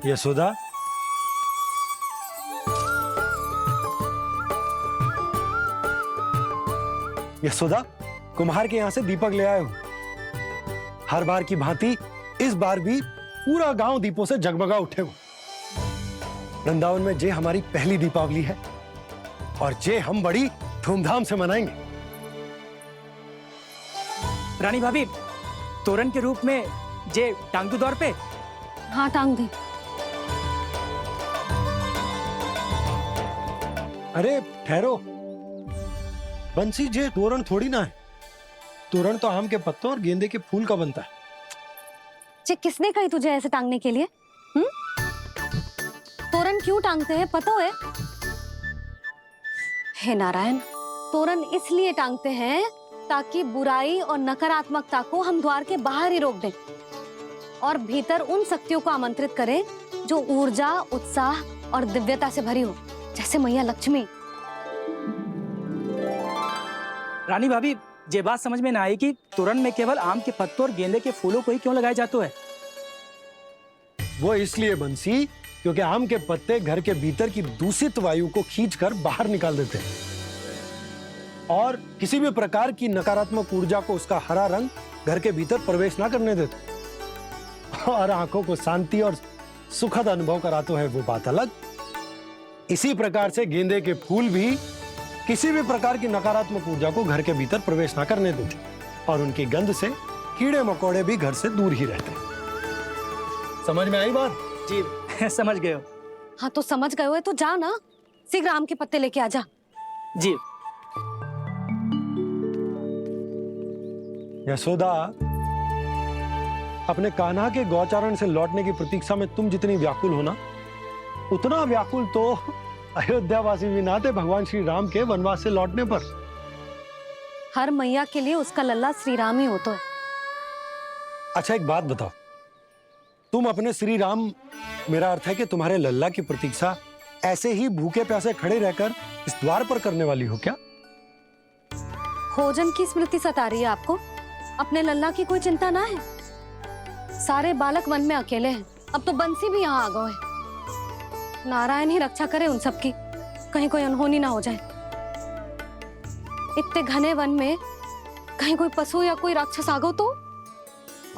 यशोदा, यशोदा, कुम्हार के यहां से दीपक ले आए हो। हर बार की भांति इस बार भी पूरा गांव दीपों से जगमगा उठे हो। वृंदावन में जे हमारी पहली दीपावली है और जे हम बड़ी धूमधाम से मनाएंगे। रानी भाभी, तोरण के रूप में जे टांग दो दौर पे। हाँ, टांग दे। अरे ठहरो, बंसी, जे तोरण थोड़ी ना है। तोरण तो आम के पत्तों और गेंदे के फूल का बनता है। जे किसने कही तुझे ऐसे टांगने के लिए? तोरण क्यों टांगते हैं पता है? हे नारायण, तोरण इसलिए टांगते हैं ताकि बुराई और नकारात्मकता को हम द्वार के बाहर ही रोक दें और भीतर उन शक्तियों को आमंत्रित करें जो ऊर्जा, उत्साह और दिव्यता से भरी हो, जैसे मैया लक्ष्मी। रानी भाभी, ये बात समझ में ना आई कि तोरण में केवल आम के पत्तों और गेंदे के फूलों को ही क्यों लगाया जाता है? वो इसलिए बंसी, क्योंकि आम के पत्ते घर के भीतर की दूषित वायु को खींचकर बाहर निकाल देते हैं और किसी भी प्रकार की नकारात्मक ऊर्जा को उसका हरा रंग घर के भीतर प्रवेश ना करने देते और आंखों को शांति और सुखद अनुभव कराते हैं, वो बात अलग। इसी प्रकार से गेंदे के फूल भी किसी भी प्रकार की नकारात्मक ऊर्जा को घर के भीतर प्रवेश ना करने देते और उनकी गंध से कीड़े मकोड़े भी घर से दूर ही रहते हैं। समझ में आई बात? जी समझ गए हो। हाँ, तो समझ गए हो तो जा ना, शीघ्र आम के पत्ते लेके आ जा। जी। यशोदा, अपने कान्हा के गौचारण से लौटने की प्रतीक्षा में तुम जितनी व्याकुल हो ना, उतना व्याकुल तो अयोध्यावासी भी ना थे भगवान श्री राम के वनवास से लौटने पर। हर मैया के लिए उसका लल्ला श्री राम ही होता है। अच्छा, एक बात बताओ, तुम अपने श्री राम, मेरा अर्थ है कि तुम्हारे लल्ला की प्रतीक्षा ऐसे ही भूखे प्यासे खड़े रहकर इस द्वार पर करने वाली हो क्या? भोजन की स्मृति सता रही है आपको? अपने लल्ला की कोई चिंता ना है। सारे बालक वन में अकेले हैं, अब तो बंसी भी यहाँ आ गए हैं। नारायण ही रक्षा करे उन सबकी, कहीं कोई अनहोनी ना हो जाए। इतने घने वन में कहीं कोई पशु या कोई राक्षस आ गो तो?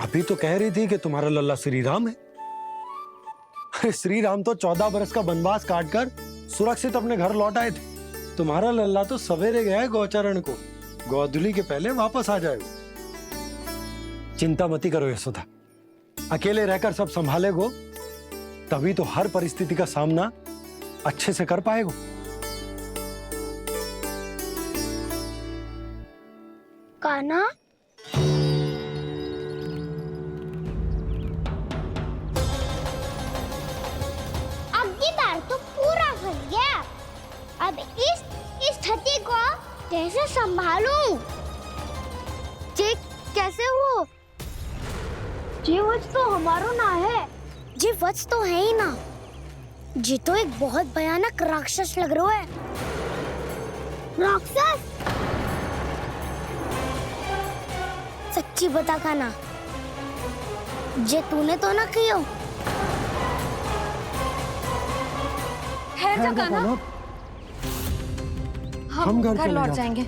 अभी तो कह रही थी कि तुम्हारा लल्ला श्री राम है। श्री राम तो 14 बरस का वनवास काटकर सुरक्षित अपने घर लौट आए थे। तुम्हारा लल्ला तो सवेरे गया है गौचरण को, गोधूली के पहले वापस आ जाएगा। चिंता मती करो यशोदा, अकेले रहकर सब संभालेगो तभी तो हर परिस्थिति का सामना अच्छे से कर पाएगो। कान्हा, अब की बार तो पूरा फंस गया। अब इस स्थिति को कैसे संभालूं? जी कैसे हो? जी वच तो हमारो ना है। जी वच तो है ही ना। जी तो एक बहुत भयानक राक्षस लग रहा है। राक्षस? सच्ची बता कान्हा, जे तूने तो ना कियो? ठहर जा कान्हा, हम घर लौट जाएंगे।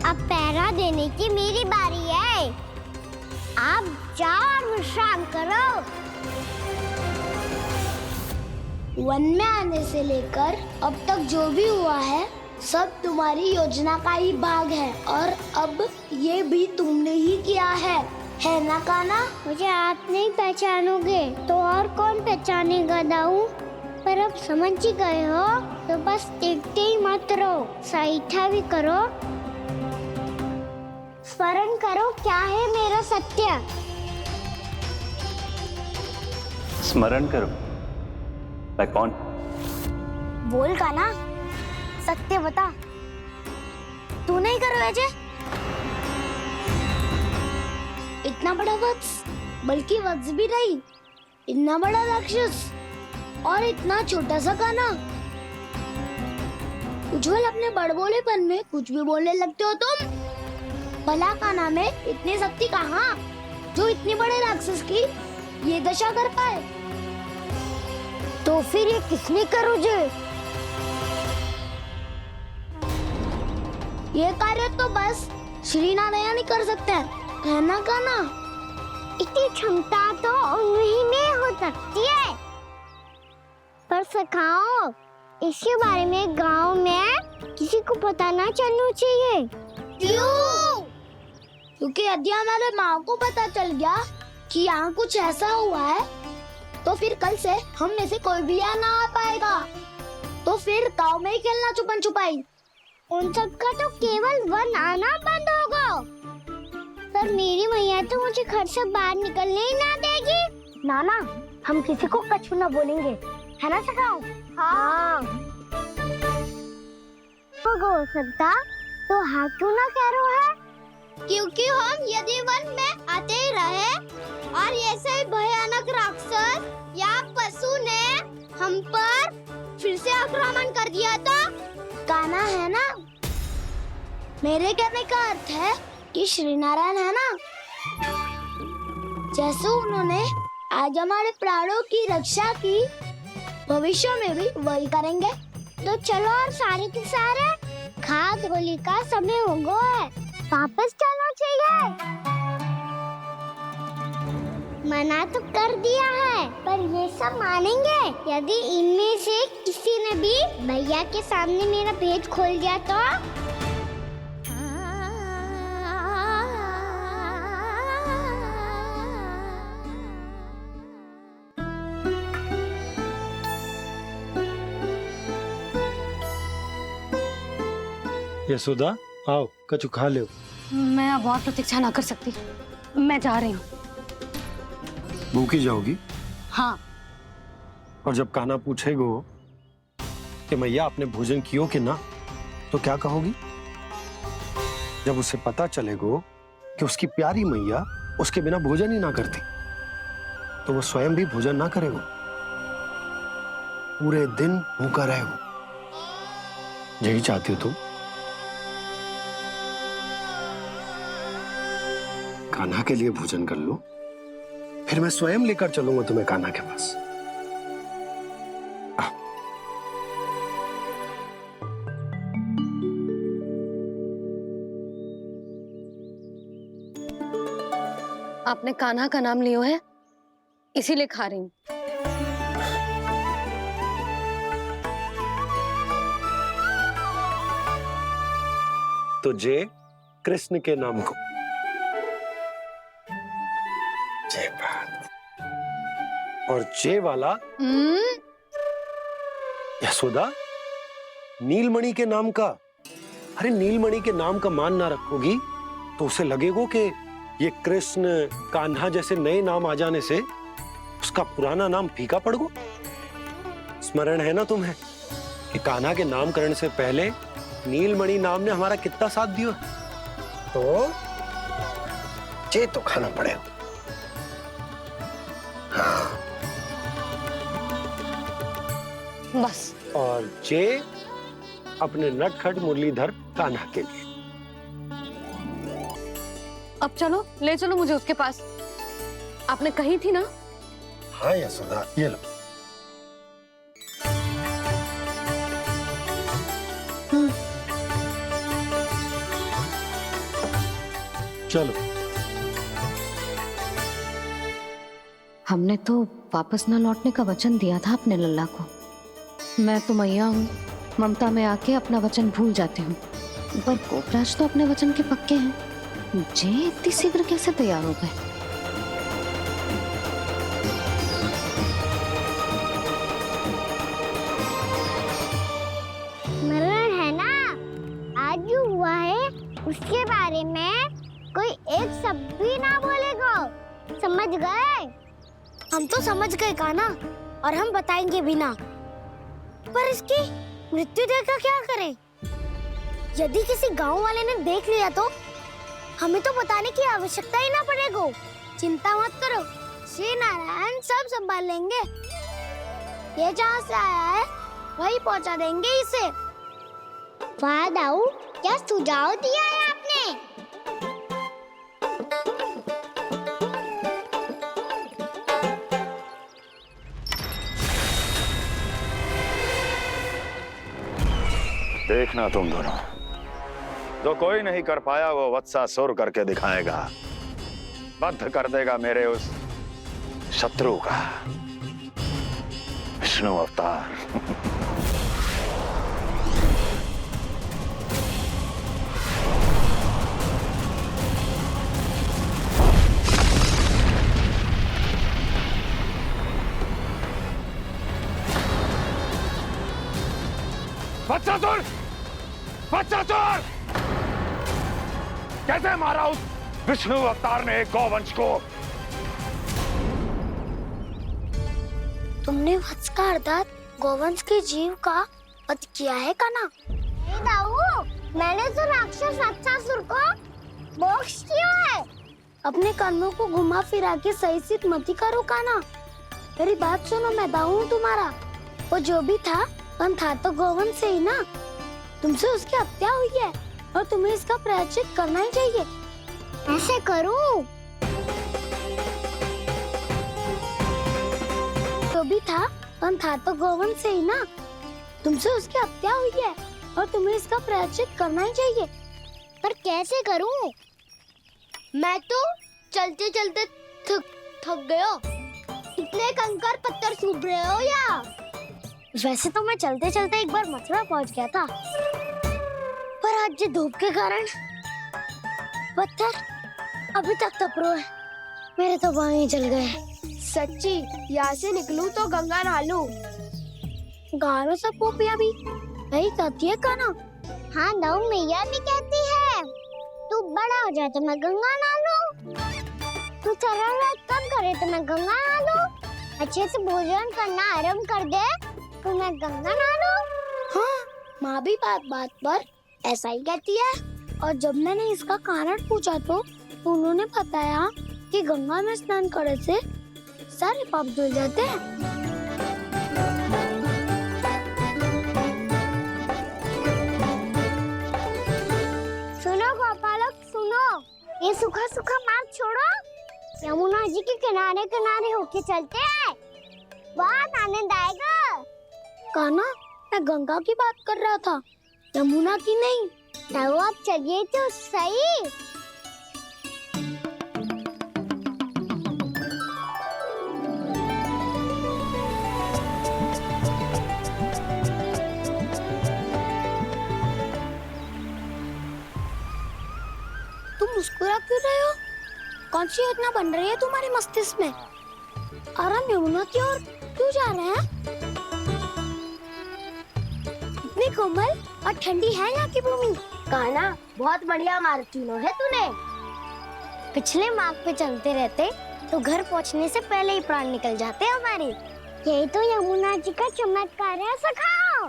अब पहरा देने की मेरी बारी है। आप जाओ और विश्राम करो। वन में आने से लेकर अब तक जो भी हुआ है सब तुम्हारी योजना का ही भाग है और अब ये भी तुमने ही किया है ना कान्हा? मुझे आप नहीं पहचानोगे तो और कौन पहचानेगा दाऊ? पर अब समझ ही गए हो तो बस देखते ही मत रहो, सईठा भी करो, स्मरण करो क्या है मेरा सत्य। स्मरण करो? मैं कौन? बोल कान्हा, सत्य बता। तू नहीं करो अजय? इतना बड़ा वत्स, बल्कि वत्स भी नहीं, इतना बड़ा राक्षस और इतना छोटा सा कान्हा। उज्जवल, अपने बड़बोलेपन में कुछ भी बोलने लगते हो तुम। भला कान्हा में इतनी शक्ति कहाँ जो इतने बड़े राक्षस की ये दशा कर पाए। तो फिर ये किसने करो जे? ये कार्य तो बस श्री नारायण ही कर सकते हैं, है ना कान्हा? इतनी क्षमता तो उन्हीं में हो सकती है। पर सखाओ, इसके बारे में गांव में किसी को पता ना चलना चाहिए। क्यों? क्योंकि यदि हमारे माँ को पता चल गया कि यहाँ कुछ ऐसा हुआ है, तो फिर कल से हम में से कोई भी यहाँ ना आ पाएगा। तो फिर गांव में ही खेलना छुपन छुपाई। उन सब का तो केवल वन आना बंद होगा। पर मेरी मैया तो मुझे घर से बाहर निकलने ही ना देगी। नाना, हम किसी को कछु ना बोलेंगे, है ना सखाओ? हाँ। हो सकता तो हाँ क्यों ना कह रहा है? क्योंकि हम यदि वन में आते ही रहे और ऐसे भयानक राक्षस या पशु ने हम पर फिर से आक्रमण कर दिया तो कान्हा, है ना? मेरे कहने का अर्थ है कि श्री नारायण है ना, जैसे उन्होंने आज हमारे प्राणों की रक्षा की, भविष्य में भी वही करेंगे। तो चलो और सारे के सारे खाद होली का समय हो गया है, वापस चलना चाहिए। मना तो कर दिया है, पर ये सब मानेंगे यदि इनमें से किसी ने भी भैया के सामने मेरा पेट खोल दिया तो? यशोदा, आओ कछु खा लो। मैं अब और प्रतीक्षा ना कर सकती, मैं जा रही हूँ। भूखी जाओगी? हाँ। और जब कान्हा पूछेगो कि मैया आपने भोजन कियो कि ना, तो क्या कहोगी? जब उसे पता चलेगो कि उसकी प्यारी मैया उसके बिना भोजन ही ना करती, तो वो स्वयं भी भोजन ना करेगो, पूरे दिन भूखा रहेगो। यही चाहती हो तुम? कान्हा के लिए भोजन कर लो, फिर मैं स्वयं लेकर चलूंगा तुम्हें कान्हा के पास। आपने कान्हा का नाम लियो है, इसीलिए खा रही हूँ। तो जय कृष्ण के नाम को। जय बात। और जय वाला यशोदा, नीलमणि के नाम का। अरे नीलमणि के नाम का मान ना रखोगी तो उसे लगेगो कि ये कृष्ण कान्हा जैसे नए नाम आ जाने से उसका पुराना नाम फीका पड़ गो। स्मरण है ना तुम्हें कि कान्हा के नामकरण से पहले नीलमणि नाम ने हमारा कितना साथ दिया? तो जे तो खाना पड़ेगा। हाँ। बस। और जे अपने नटखट मुरलीधर कान्हा के लिए। अब चलो, ले चलो मुझे उसके पास। आपने कही थी ना? हाँ यशोदा, ये लो। चलो। हमने तो वापस न लौटने का वचन दिया था अपने लल्ला को। मैं तो मैया हूँ, ममता में आके अपना वचन भूल जाती हूँ, पर गोपराज तो अपने वचन के पक्के हैं। जे इतनी शीघ्र कैसे तैयार हो गए? मरण है ना, आज जो हुआ है उसके बारे में कोई एक शब्द भी ना बोलेगा, समझ गए? हम तो समझ गए कान्हा, और हम बताएंगे भी ना। पर इसकी मृत्यु देखकर क्या करें? यदि किसी गांव वाले ने देख लिया तो हमें तो बताने की आवश्यकता ही ना पड़ेगा। चिंता मत करो, श्री नारायण सब संभाल लेंगे। ये जहाँ से आया है वही पहुँचा देंगे इसे। वाह दाऊ, क्या सुझाव दिया है आपने? देखना तुम दोनों, जो कोई नहीं कर पाया वो वत्सासुर करके दिखाएगा, बद्ध कर देगा मेरे उस शत्रु का विष्णु अवतार। वत्सासुर! वत्सासुर! कैसे मारा उस विष्णु अवतार ने एक गौवंश को? तुमने वत्स का अर्थात गौवंश के जीव का वध किया है काना? दाऊ, मैंने तो राक्षस वत्सासुर को मोक्ष दिया है। अपने कर्मों को घुमा फिरा के सही सिद्ध मत करो काना। मेरी बात सुनो, मैं दाऊ हूँ तुम्हारा। वो जो भी था पर था तो गौवंश से ही ना। तुमसे उसकी हत्या हुई है और तुम्हें इसका प्रायश्चित करना ही चाहिए। ऐसे करूं? जो भी था पर था तो गौवंश से ही ना। तुमसे उसकी हत्या हुई है और तुम्हें इसका प्रायश्चित करना ही चाहिए। पर कैसे करूं? मैं तो चलते चलते थक गया। इतने कंकर पत्थर सूख रहे हो या? वैसे तो मैं चलते चलते एक बार मथुरा पहुंच गया था, पर आज ये धूप के कारण पत्थर अभी तक तप रहे हैं। मेरे तो पाँव ही जल गए। सच्ची, यहाँ से निकलूं तो गंगा नहा लूं। गालों से पोपिया भी यही कहती है काना। हाँ दाऊ, मैया भी कहती है तू बड़ा हो जाए तो मैं गंगा नहा लूं, तू चरण व्रत कम करे तो मैं गंगा नहा लूं, अच्छे से भोजन करना आरंभ कर दे तो मैं गंगा नहा लूं। हाँ, माँ भी बात बात पर ऐसा ही कहती है। और जब मैंने इसका कारण पूछा तो उन्होंने बताया कि गंगा में स्नान करने से सारे पाप धुल जाते हैं। सुनो गोपालक, सुनो, ये सूखा सूखा मार्ग छोड़ो, यमुना जी के किनारे किनारे होके चलते हैं, बहुत आनंद आएगा। काना, मैं गंगा की बात कर रहा था, यमुना की नहीं। तो आप चलिए तो सही। तुम मुस्कुरा क्यों रहे हो? कौन सी योजना बन रही है तुम्हारे मस्तिष्क में? और हम यमुना की ओर क्यों जा रहे हैं? इतनी कोमल और ठंडी है यहाँ की भूमि। काना, बहुत बढ़िया मार्ग चुना है तूने। पिछले मार्ग पे चलते रहते तो घर पहुँचने से पहले ही प्राण निकल जाते हमारे। यही तो यमुना जी का चमत्कार है सखाओ।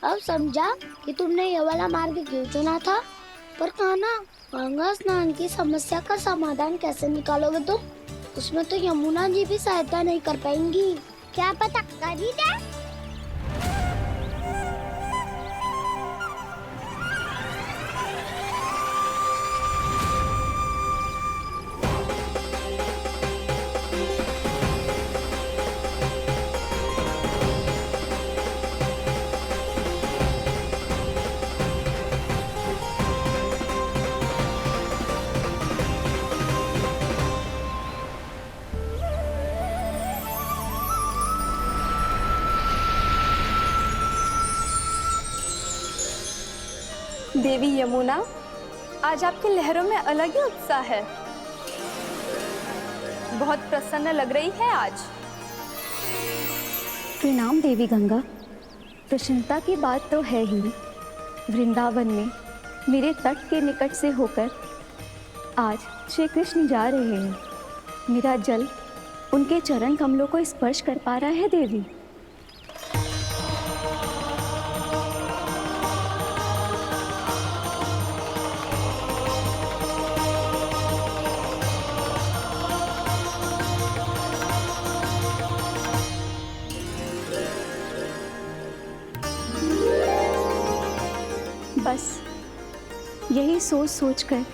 अब समझा कि तुमने ये वाला मार्ग क्यों चुना था। पर काना, गंगा स्नान की समस्या का समाधान कैसे निकालोगे तुम? उसमें तो यमुना जी भी सहायता नहीं कर पाएंगी। क्या पता कर ही दे। देवी यमुना, आज आपकी लहरों में अलग ही उत्साह है। बहुत प्रसन्न लग रही है आज। प्रणाम देवी गंगा। प्रसन्नता की बात तो है ही। वृंदावन में मेरे तट के निकट से होकर आज श्री कृष्ण जा रहे हैं। मेरा जल उनके चरण कमलों को स्पर्श कर पा रहा है देवी। बस यही सोच सोचकर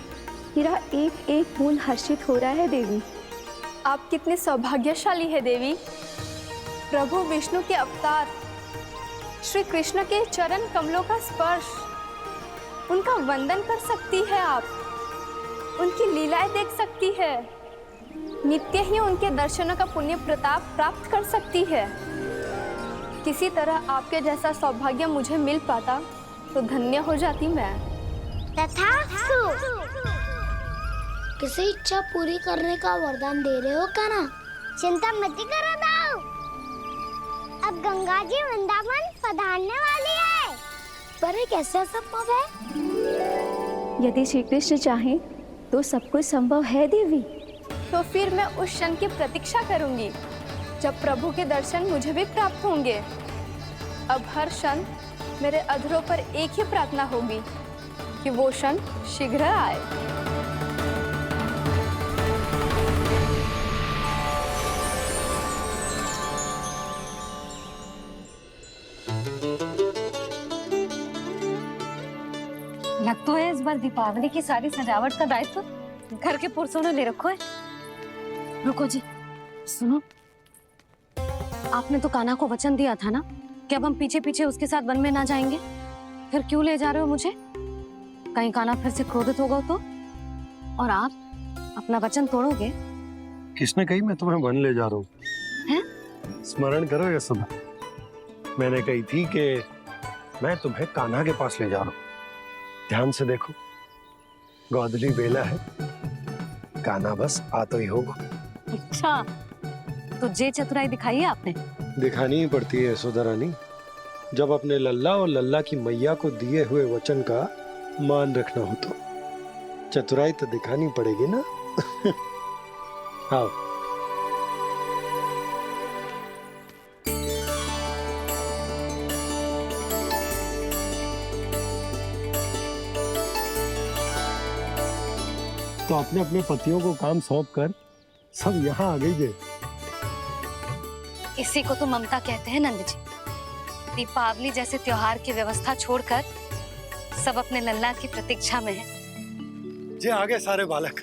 मेरा एक एक फूल हर्षित हो रहा है देवी। आप कितने सौभाग्यशाली है देवी। प्रभु विष्णु के अवतार श्री कृष्ण के चरण कमलों का स्पर्श, उनका वंदन कर सकती है आप, उनकी लीलाएं देख सकती है, नित्य ही उनके दर्शनों का पुण्य प्रताप प्राप्त कर सकती है। किसी तरह आपके जैसा सौभाग्य मुझे मिल पाता तो धन्य हो जाती मैं। तथास्तु। किसी इच्छा पूरी करने का वरदान दे रहे हो कान्हा? चिंता मत करो दाऊ, अब गंगा जी वृंदावन पधारने वाली है। पर ये कैसे संभव है? यदि श्री कृष्ण चाहें तो सब कुछ संभव है देवी। तो फिर मैं उस क्षण की प्रतीक्षा करूंगी जब प्रभु के दर्शन मुझे भी प्राप्त होंगे। अब हर क्षण मेरे अधरों पर एक ही प्रार्थना होगी कि वो क्षण शीघ्र आए। लग तो है इस बार दीपावली की सारी सजावट का दायित्व घर के पुरुषों ने ले रखो है। रुको जी, सुनो, आपने तो कान्हा को वचन दिया था ना कि अब हम पीछे पीछे उसके साथ वन में ना जाएंगे, फिर क्यों ले जा रहे हो मुझे? कहीं कान्हा फिर से क्रोधित होगा तो? और आप अपना वचन तोड़ोगे? किसने कही मैं तुम्हें वन ले जा रहा हूँ? हैं? स्मरण करो यशोदा, मैंने कही थी कि मैं तुम्हें कान्हा के पास ले जा रहा हूँ। ध्यान से देखो, गोधली बेला है, कान्हा बस आ तो ही होगा। अच्छा, तो जे चतुराई दिखाई है आपने? दिखानी ही पड़ती है यशोदा रानी, जब अपने लल्ला और लल्ला की मैया को दिए हुए वचन का मान रखना हो तो चतुराई तो दिखानी पड़ेगी ना। आओ। तो अपने अपने पतियों को काम सौंप कर सब यहाँ आ गई है। इसी को तो ममता कहते हैं नंद जी। दीपावली जैसे त्योहार की व्यवस्था छोड़कर सब अपने लल्ला की प्रतीक्षा में हैं। जे आगे सारे बालक।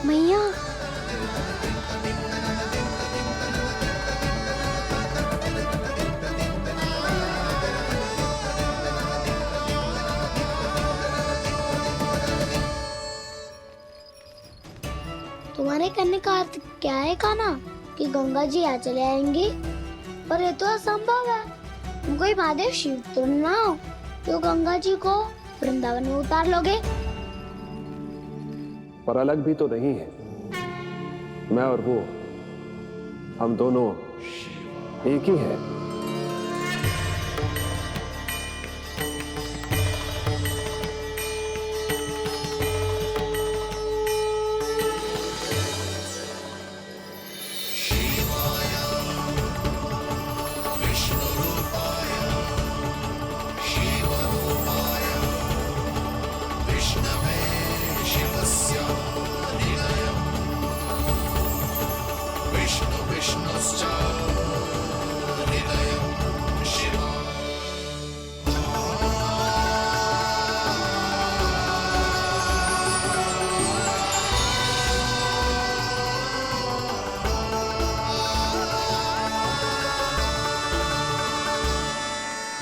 मैया, तुम्हारे कहने का अर्थ क्या है कान्हा? कि गंगा जी आ चले आएंगे? पर ये तो असंभव है। तुम कोई महादेव शिव तो ना हो तो गंगा जी को वृंदावन में उतार लोगे? पर अलग भी तो नहीं है। मैं और वो, हम दोनों एक ही हैं।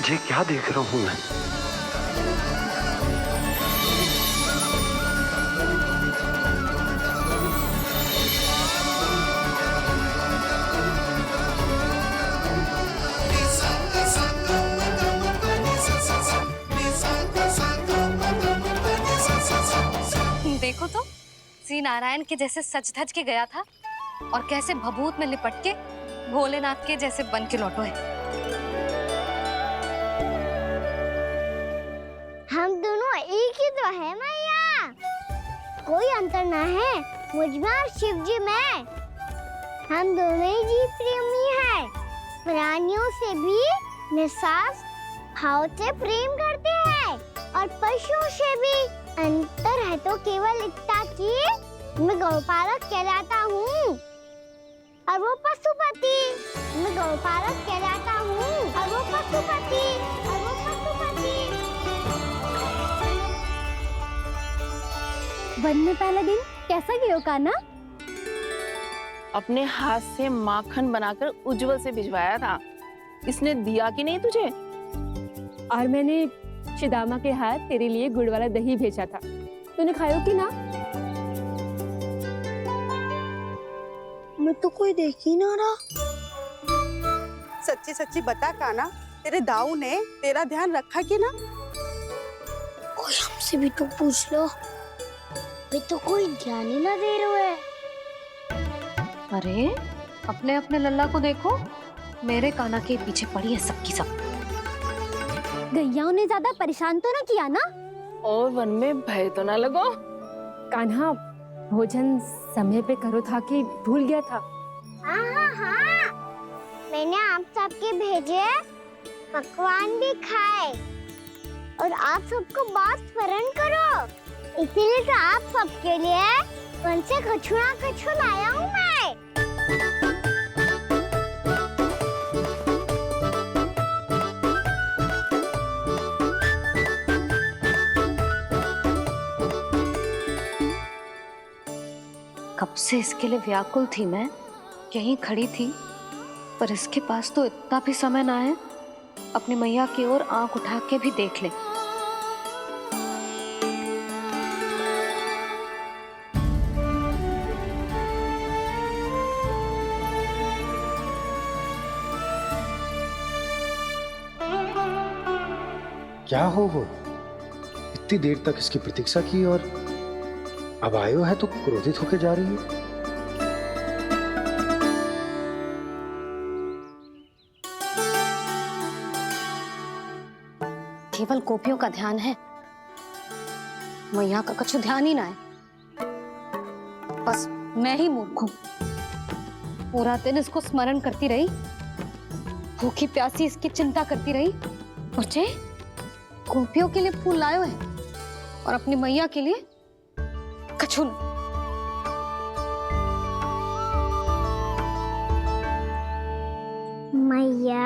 ये क्या देख रहा हूँ मैं? देखो तो, श्री नारायण के जैसे सच धज के गया था और कैसे भभूत में लिपट के भोलेनाथ के जैसे बन के लौटो है। हम दोनों एक ही तो है मैया, कोई अंतर ना है मुझ में और शिव जी में। हम दोनों ही जीव प्रेमी हैं, प्राणियों से भी निस्वार्थ भाव से प्रेम करते हैं और पशुओं से भी। अंतर है तो केवल इतना कि मैं गौपालक कहलाता हूँ और वो पशुपति। मैं गौपालक कहलाता हूँ और वो पशुपति। वन में पहला दिन कैसा गया कान्हा? अपने हाथ से माखन बनाकर उज्जवल से भिजवाया था। इसने दिया कि नहीं तुझे? और मैंने शिदामा के हाथ तेरे लिए गुड़ वाला दही भेजा था, तूने खायो कि ना? मैं तो कोई देख ही ना रहा। सच्ची सच्ची बता काना, तेरे दाऊ ने तेरा ध्यान रखा कि ना? कोई हमसे भी तो पूछ लो। वे तो कोई ध्यान ही ना दे रहे है। अरे अपने अपने लल्ला को देखो, मेरे काना के पीछे पड़ी है सबकी सब। गैया ने ज्यादा परेशान तो ना किया ना? और वन में भय तो ना लगो? कान्हा भोजन समय पे करो था कि भूल गया था? हाँ, मैंने आप सबके भेजे पकवान भी खाए और आप सबको बात स्मरण करो, इसीलिए तो आप सबके लिए वन से कछुआ लाया हूँ मैं। कब से इसके लिए व्याकुल थी मैं, यहीं खड़ी थी, पर इसके पास तो इतना भी समय ना है अपनी मैया की ओर आंख उठा के भी देख ले। क्या हो वो? इतनी देर तक इसकी प्रतीक्षा की और अब आयो है तो क्रोधित होकर जा रही है। केवल गोपियों का ध्यान है, मैया का कुछ ध्यान ही ना है। बस मैं ही मूर्ख हूं, पूरा दिन इसको स्मरण करती रही, भूखी प्यासी इसकी चिंता करती रही, और जे गोपियों के लिए फूल लायो है और अपनी मैया के लिए कछुल। मैया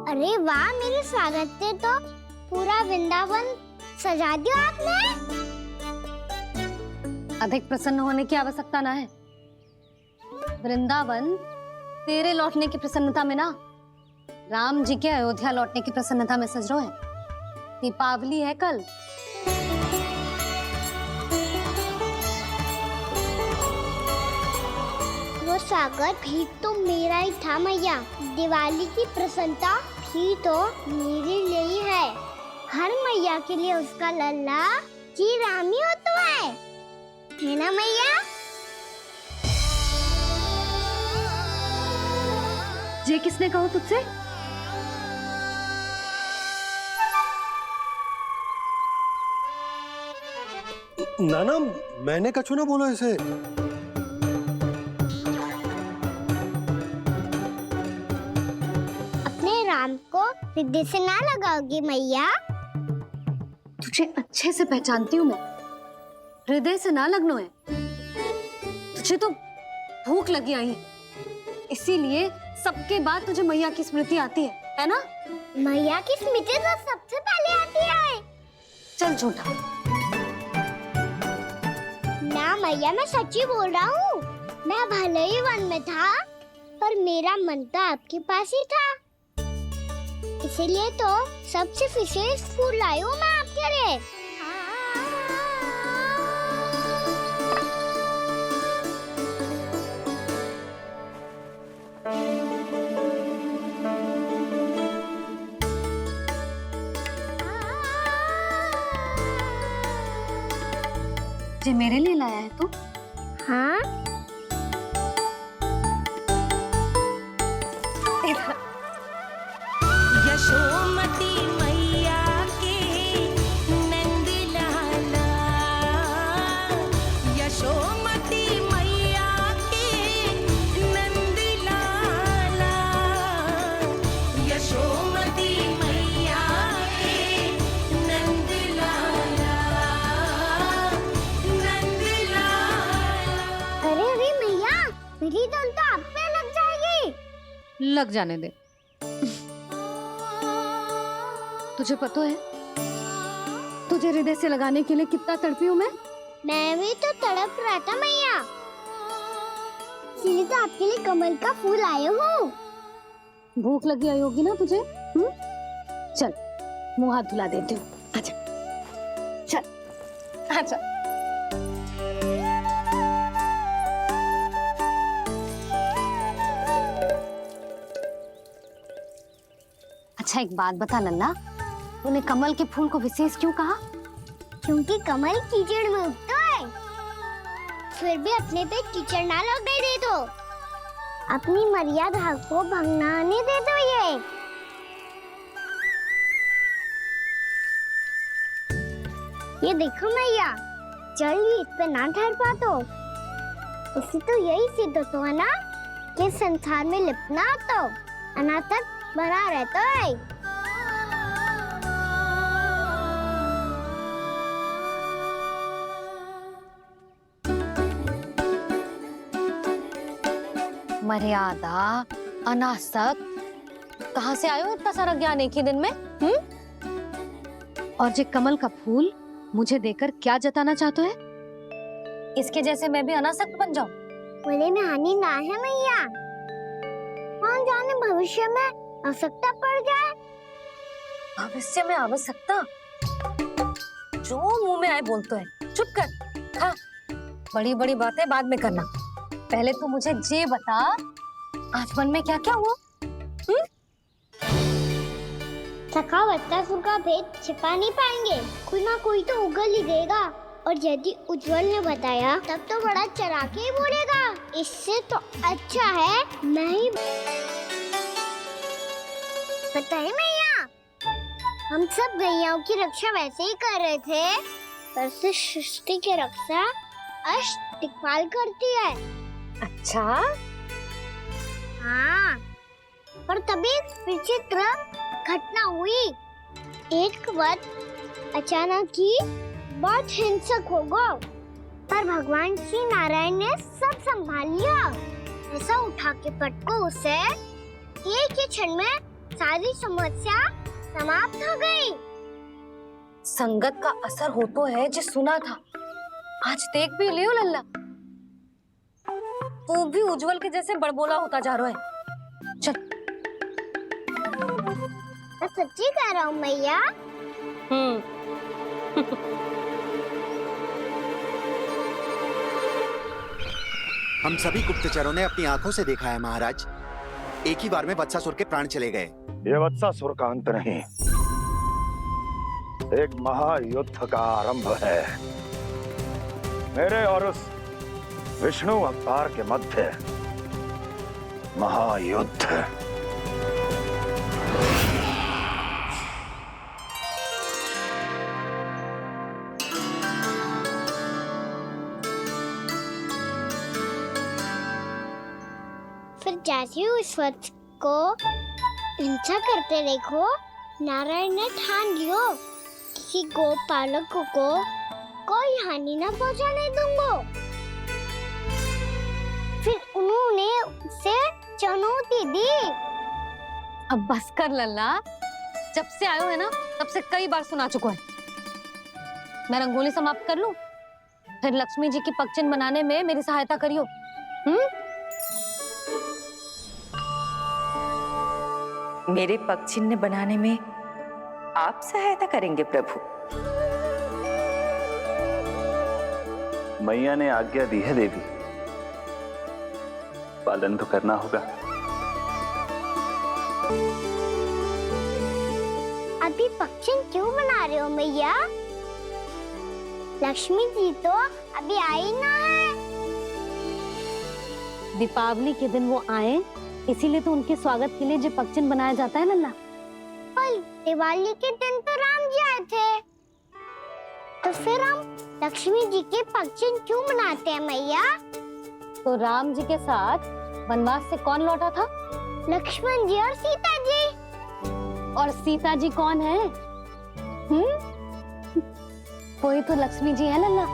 अरे वाह, मेरे स्वागत से तो पूरा वृंदावन सजा दिया आपने। अधिक प्रसन्न होने की आवश्यकता ना है। वृंदावन तेरे लौटने की प्रसन्नता में ना, राम जी के अयोध्या लौटने की प्रसन्नता में सज रहे हैं। दीपावली है कल। वो स्वागत भी तो मेरा ही था मैया। दिवाली की प्रसन्नता भी तो मेरे लिए ही है। हर मैया के लिए उसका लल्ला जी राम ही होता है ना मैया? ये किसने कहा तुझसे? नाना, मैंने कछु ना बोला इसे। अपने राम को हृदय से ना लगाओगी मैया? तुझे अच्छे से पहचानती हूँ मैं, हृदय से ना लगनो है। तुझे तो भूख लगी आई है, इसीलिए सबके बाद तुझे मैया की स्मृति आती है ना? मैया की स्मृति तो सबसे पहले आती है। चल झूठा। ना मैया, मैं सच्ची बोल रहा हूँ। मैं भले ही वन में था, पर मेरा मन तो आपके पास ही था। इसीलिए तो सबसे विशेष फूल लाई हूँ मैं आपके लिए। ये मेरे लिए लाया है तू? हाँ, यशोमती मैया के नंद लाला, यशोमती मैया के नंद लाला, यशोमती मैया के नंद लाला, नंद लाला। अरे अरे मैया, मेरी धुन तो आप पे लग जाएगी। लग जाने दे। तुझे पता है तुझे हृदय से लगाने के लिए कितना तड़पी हूँ मैं भी तो तड़प रहा था मैया, इसीलिए तो आपके लिए कमल का फूल आए हूँ। भूख लगी आई होगी ना तुझे? चल मुंह हाथ धुला देती हूँ। आजा चल आजा। अच्छा एक बात बता लल्ला, तूने कमल के फूल को विशेष क्यों कहा? क्योंकि कमल कीचड़ में उगता है, फिर भी अपने पे कीचड़ ना लगने दे दो, अपनी मर्यादा को भंग ना आने दे दो। ये देखो मैया, जल ही इस पे ना ठहर पा तो इसी तो यही सिद्ध होता है ना कि संसार में लिपना तो अनाथक बना रहता है। मर्यादा, अनासक, कहाँ से आयो इतना सारा ज्ञान एक ही दिन में? और ये कमल का फूल मुझे देकर क्या जताना चाहते है? इसके जैसे मैं भी अनासक्त बन जाऊं? बोले में हानि ना है मैया, कौन जाने भविष्य में आवश्यकता पड़ जाए। भविष्य में आवश्यकता? जो मुंह में आए बोलते हैं, चुप कर। हाँ, बड़ी बड़ी बातें बाद में करना, पहले तू मुझे ये बता आज मन में क्या क्या हुआ? सखा बत्तासुर का भेद छिपा नहीं पाएंगे, कोई ना कोई तो उगल ही देगा, और यदि उज्जवल ने बताया तब तो बड़ा चला के ही बोलेगा। इससे तो अच्छा है मैं ही बताए मैया, हम सब गैयाओं की रक्षा वैसे ही कर रहे थे, पर से सृष्टि की रक्षा अष्ट दिक्पाल करती है। अच्छा हाँ, पर तभी विचित्र घटना हुई। एक वक्त अचानक ही बहुत हिंसक हो गया, पर भगवान श्री नारायण ने सब संभाल लिया। ऐसा उठा के पटको उसे, एक ही क्षण में सारी समस्या समाप्त हो गई। संगत का असर हो तो है जो सुना था, आज देख भी लियो लल्ला, तू भी उज्जवल के जैसे बड़बोला होता जा रहा है। चल मैं सच्ची कह रहा हूँ मैया। हम सभी गुप्तचरों ने अपनी आंखों से देखा है महाराज, एक ही बार में वत्सासुर के प्राण चले गए। ये वत्सासुर का अंत नहीं, एक महायुद्ध का आरंभ है। मेरे और उस विष्णु अवतार के मध्य महायुद्ध। फिर जैसे ही उस वत्स को हिंसा करते देखो, नारायण ने ठान लियो किसी गोपालक को कोई हानि न पहुंचाने दूंगा। फिर उन्होंने उसे चुनौती दी। अब बस कर लल्ला, जब से आयो है ना तब से कई बार सुना चुका है। मैं रंगोली समाप्त कर लूं, फिर लक्ष्मी जी की पगचिन बनाने में मेरी सहायता करियो। मेरे पगचिन्ह बनाने में आप सहायता करेंगे प्रभु? मैया ने आज्ञा दी है देवी, पालन तो करना होगा। अभी पगचिन क्यों बना रहे हो मैया? लक्ष्मी जी तो अभी आई ना है। दीपावली के दिन वो आए, इसीलिए तो उनके स्वागत के लिए जो पगचिन बनाया जाता है लल्ला। पर दिवाली के दिन तो राम जी आए थे, तो फिर हम लक्ष्मी जी के पगचिन क्यों मनाते हैं मैया? तो राम जी के साथ वनवास से कौन लौटा था? लक्ष्मण जी और सीता जी। और सीता जी कौन है? कोई तो लक्ष्मी जी है लल्ला।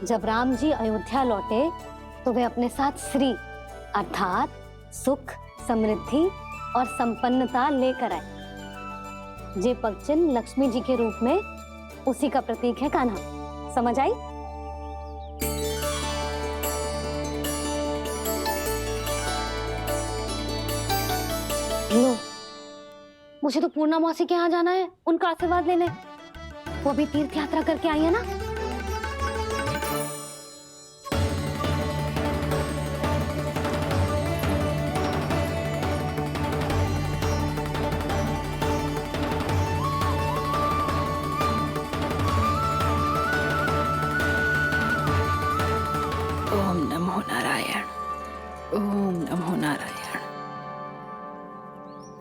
जब राम जी अयोध्या लौटे तो वे अपने साथ श्री अर्थात सुख, समृद्धि और संपन्नता लेकर आए। जे पगचिन लक्ष्मी जी के रूप में उसी का प्रतीक है कान्हा। समझ आई? लो, मुझे तो पूर्णा मौसी के यहाँ जाना है, उनका आशीर्वाद लेने। वो भी तीर्थ यात्रा करके आई है ना। ओम नमो नारायण, ओम नमो नारायण।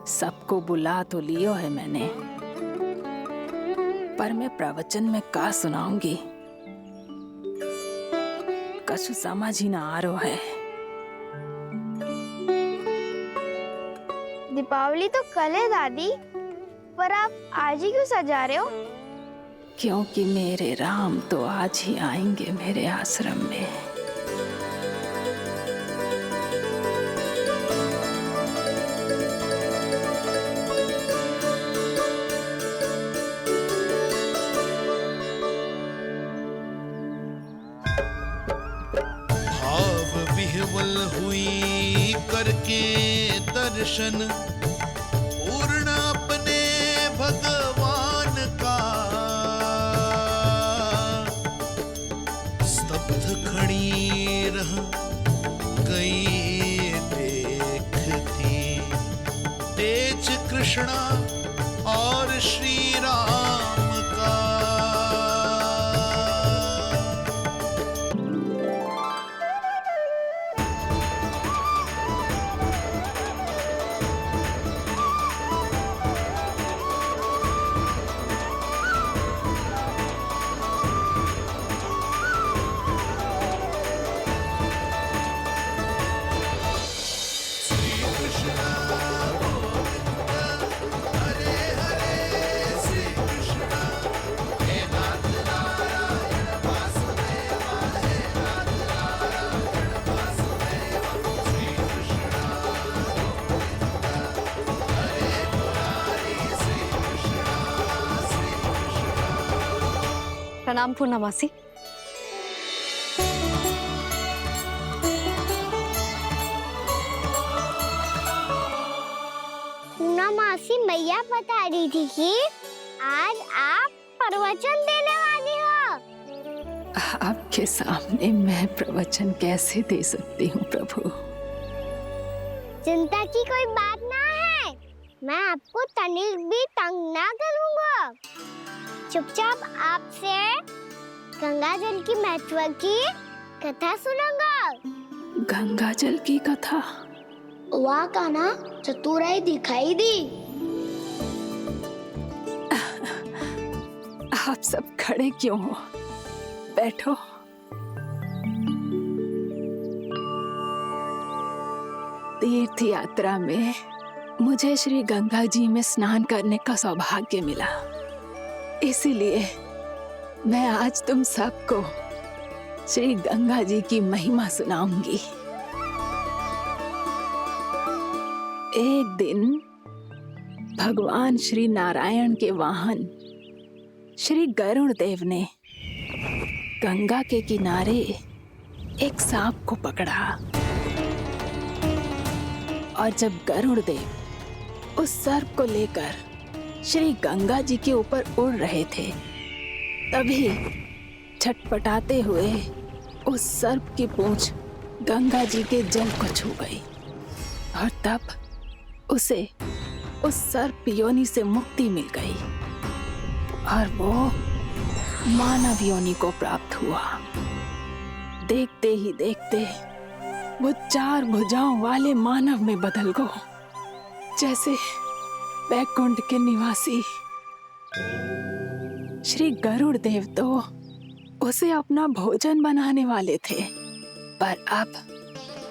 सबको बुला तो लियो है मैंने, पर मैं प्रवचन में का सुनाऊंगी, कछु समझ ही ना आ रहा है। दीपावली तो कल है दादी, पर आप आज ही क्यों सजा रहे हो? क्योंकि मेरे राम तो आज ही आएंगे मेरे आश्रम में। विह्वल हुई करके दर्शन, पूर्ण अपने भगवान का, स्तब्ध खड़ी रह गई देखती, तेज कृष्णा और श्री राम का। प्रणाम पूर्णा मौसी। पूर्णा मासी मैया बता रही थी कि आज आप प्रवचन देने वाली हो। आपके सामने मैं प्रवचन कैसे दे सकती हूँ प्रभु? चिंता की कोई बात ना है, मैं आपको तनिक भी तंग ना करूँगा। चुपचाप आपसे गंगा जल की महत्व की कथा सुनूंगा। गंगा जल की कथा? वहाँ का ना चतुराई दिखाई दी। आप सब खड़े क्यों हो? बैठो। तीर्थ यात्रा में मुझे श्री गंगा जी में स्नान करने का सौभाग्य मिला, इसीलिए मैं आज तुम सबको श्री गंगा जी की महिमा सुनाऊंगी। एक दिन भगवान श्री नारायण के वाहन श्री गरुड़ देव ने गंगा के किनारे एक सांप को पकड़ा, और जब गरुड़ देव उस सर्प को लेकर श्री गंगा जी के ऊपर उड़ रहे थे, तभी छटपटाते हुए उस सर्प की पूंछ गंगा जी के जल को छू गई, और तब उसे उस सर्प योनि से मुक्ति मिल गई और वो मानव योनि को प्राप्त हुआ। देखते ही देखते वो 4 भुजाओं वाले मानव में बदल गया, जैसे वैकुंठ के निवासी। श्री गरुड़ देव तो उसे अपना भोजन बनाने वाले थे, पर अब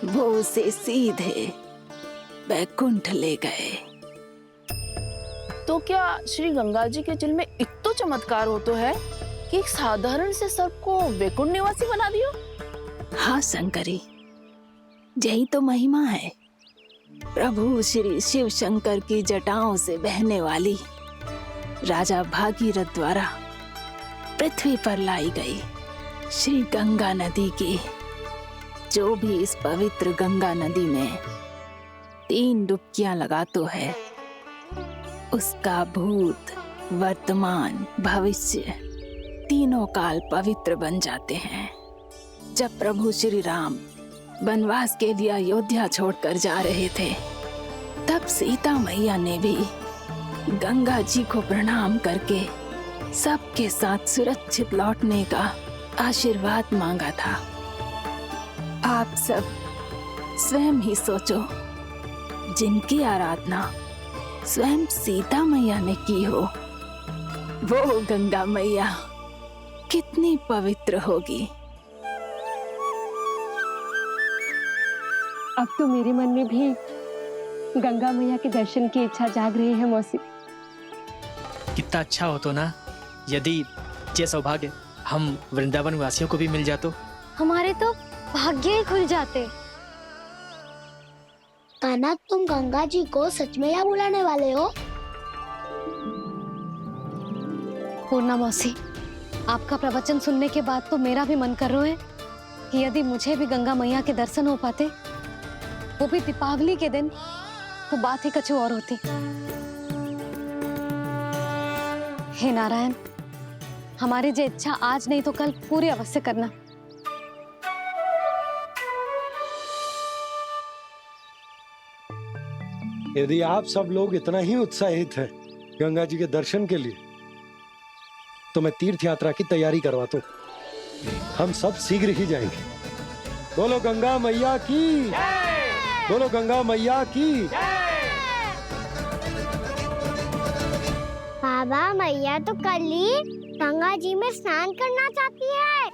वो उसे सीधे वैकुंठ ले गए। तो क्या श्री गंगा जी के जल में इतना चमत्कार हो तो है कि एक साधारण से सर्प को वैकुंठ निवासी बना दियो? हाँ शंकरी, यही तो महिमा है। प्रभु श्री शिव शंकर की जटाओं से बहने वाली राजा भागीरथ द्वारा पृथ्वी पर लाई गई श्री गंगा नदी की, जो भी इस पवित्र गंगा नदी में 3 डुबकियां लगातो है, उसका भूत, वर्तमान, भविष्य तीनों काल पवित्र बन जाते हैं। जब प्रभु श्री राम वनवास के लिए अयोध्या छोड़कर जा रहे थे, तब सीता मैया ने भी गंगा जी को प्रणाम करके सबके साथ सुरक्षित लौटने का आशीर्वाद मांगा था। आप सब स्वयं ही सोचो, जिनकी आराधना स्वयं सीता मैया ने की हो, वो गंगा मैया कितनी पवित्र होगी। अब तो मेरे मन में भी गंगा मैया के दर्शन की इच्छा जाग रही है मौसी। कितना अच्छा हो तो ना यदि ये सौभाग्य हम वृंदावन वासियों को भी मिल जातो। हमारे तो भाग्य ही खुल जाते। कान्हा, तुम गंगा जी को सच में यहाँ बुलाने वाले हो? पूर्णा मौसी, आपका प्रवचन सुनने के बाद तो मेरा भी मन कर रहा है कि यदि मुझे भी गंगा मैया के दर्शन हो पाते, वो भी दीपावली के दिन, तो बात ही कुछ और होती। हे नारायण, हमारी जो इच्छा आज नहीं तो कल पूरी अवश्य करना। यदि आप सब लोग इतना ही उत्साहित हैं गंगा जी के दर्शन के लिए, तो मैं तीर्थ यात्रा की तैयारी करवाता हूँ। हम सब शीघ्र ही जाएंगे। बोलो गंगा मैया की, बोलो गंगा मैया की। बाबा, मैया तो कल ही गंगा जी में स्नान करना चाहती है,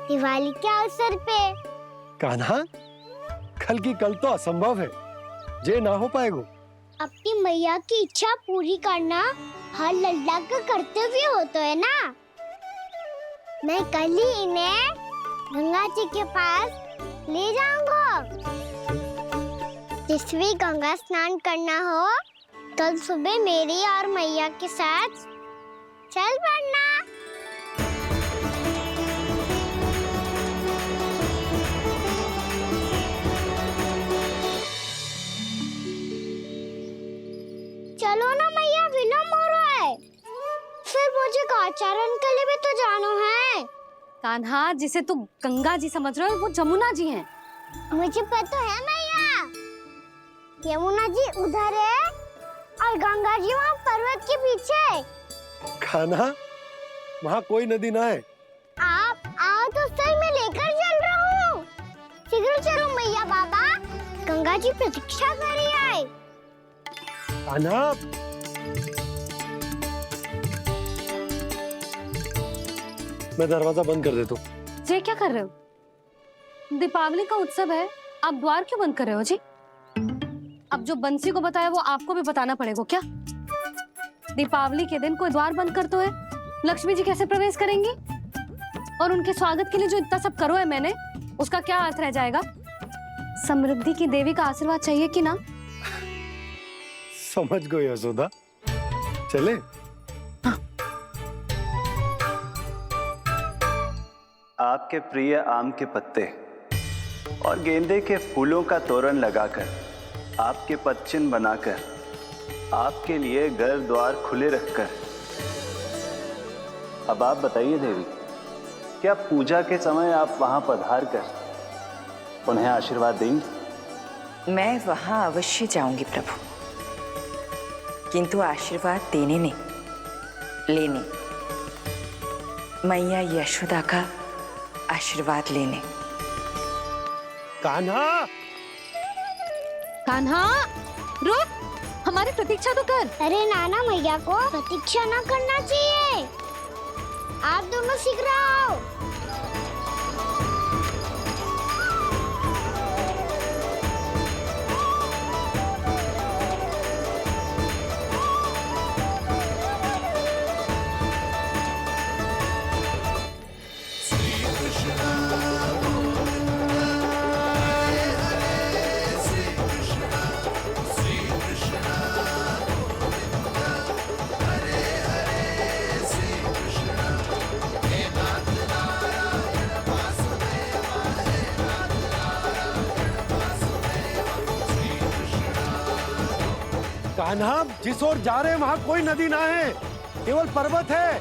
दिवाली के अवसर पे। कान्हा, कल की कल तो असंभव है, जे ना हो पाएगा। अपनी मैया की इच्छा पूरी करना हर लल्ला का कर्तव्य होता है ना। मैं कल ही इन्हें गंगा जी के पास ले जाऊंगा। जिस भी गंगा स्नान करना हो, कल सुबह मेरी और मैया के साथ चल पड़ना। चलो ना मैया, विलम्ब हो रहा है। फिर मुझे गौचारण के लिए भी तो जाना है। कान्हा, जिसे तू गंगा जी समझ रहे हो, वो जमुना जी हैं। मुझे पता है मैया, यमुना जी उधर है और गंगा जी वहाँ पर्वत के पीछे। कान्हा, वहाँ कोई नदी ना है। आप आओ तो सही, मैं लेकर चल रहा हूँ। शीघ्र चलो मैया। बाबा, गंगा जी प्रतीक्षा कर रही है। कान्हा, मैं दरवाजा बंद कर देता हूँ। ये क्या कर रहे हो? दीपावली का उत्सव है, आप द्वार क्यों बंद कर रहे हो जी? अब जो बंसी को बताया वो आपको भी बताना पड़ेगा क्या? दीपावली के दिन कोई द्वार बंद कर तो है, लक्ष्मी जी कैसे प्रवेश करेंगी? और उनके स्वागत के लिए जो इतना सब करो है मैंने, उसका क्या अर्थ रह जाएगा? समृद्धि की देवी का आशीर्वाद चाहिए कि ना? समझ गई यशोदा, चले। आपके प्रिय आम के पत्ते और गेंदे के फूलों का तोरण लगाकर, आपके पदचिन्ह बनाकर, आपके लिए घर द्वार खुले रखकर, अब आप बताइए देवी, क्या पूजा के समय आप वहां पधार कर उन्हें आशीर्वाद देंगी? मैं वहां अवश्य जाऊंगी प्रभु, किंतु आशीर्वाद देने नहीं, लेने, मैया यशोदा का आशीर्वाद लेने। कान्हा, कान्हा, रुक, हमारी प्रतीक्षा तो कर। अरे नाना, मैया को प्रतीक्षा ना करना चाहिए। आप दोनों शीघ्र आओ। कान्हा, जिस ओर जा रहे हैं वहां कोई नदी ना है, केवल पर्वत है।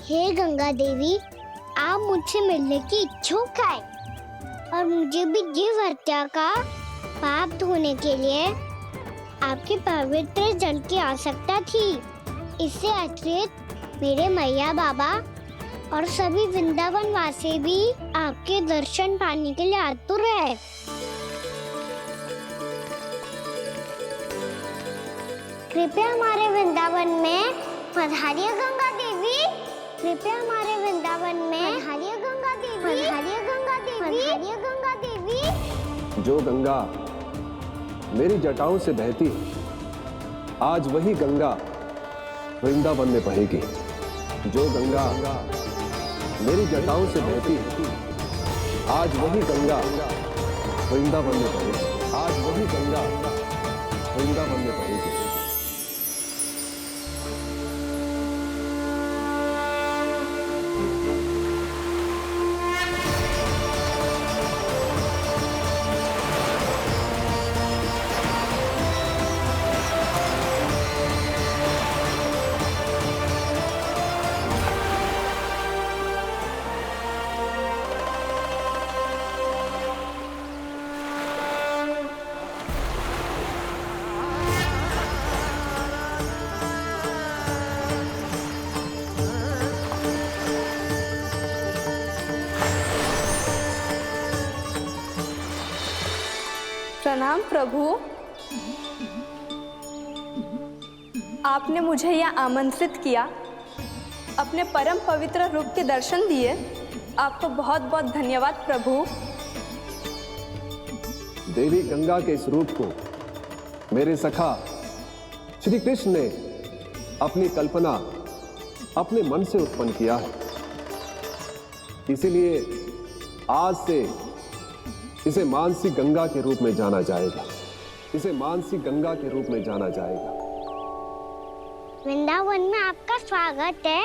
हे गंगा देवी, आप मुझसे मिलने की इच्छुक है और मुझे भी जीव हत्या का पाप धोने के लिए आपके पवित्र जल की आवश्यकता थी। इससे अतिरिक्त मेरे मैया बाबा और सभी वृंदावन वासी भी आपके दर्शन पाने के लिए आतुर है। कृपया हमारे वृंदावन में पधारिए गंगा देवी। कृपया हमारे वृंदावन में पधारिए गंगा देवी। पधारिए गंगा देवी। पधारिए गंगा देवी। जो गंगा मेरी जटाओं से बहती है, आज वही गंगा वृंदावन में बहेगी। जो गंगा मेरी जटाओं से बहती है, आज वही गंगा वृंदावन में बहेगी। आज वही गंगा वृंदावन में बहेगी। प्रणाम प्रभु। आपने मुझे यहाँ आमंत्रित किया, अपने परम पवित्र रूप के दर्शन दिए। आपको बहुत बहुत धन्यवाद प्रभु। देवी गंगा के इस रूप को मेरे सखा श्री कृष्ण ने अपनी कल्पना अपने मन से उत्पन्न किया है। इसीलिए आज से इसे मानसी गंगा के रूप में जाना जाएगा। इसे मानसी गंगा के रूप में जाना जाएगा। वृंदावन में आपका स्वागत है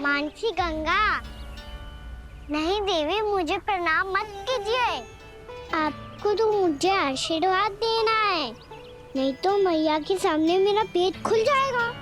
मानसी गंगा। नहीं देवी, मुझे प्रणाम मत कीजिए। आपको तो मुझे आशीर्वाद देना है, नहीं तो मैया के सामने मेरा पेट खुल जाएगा।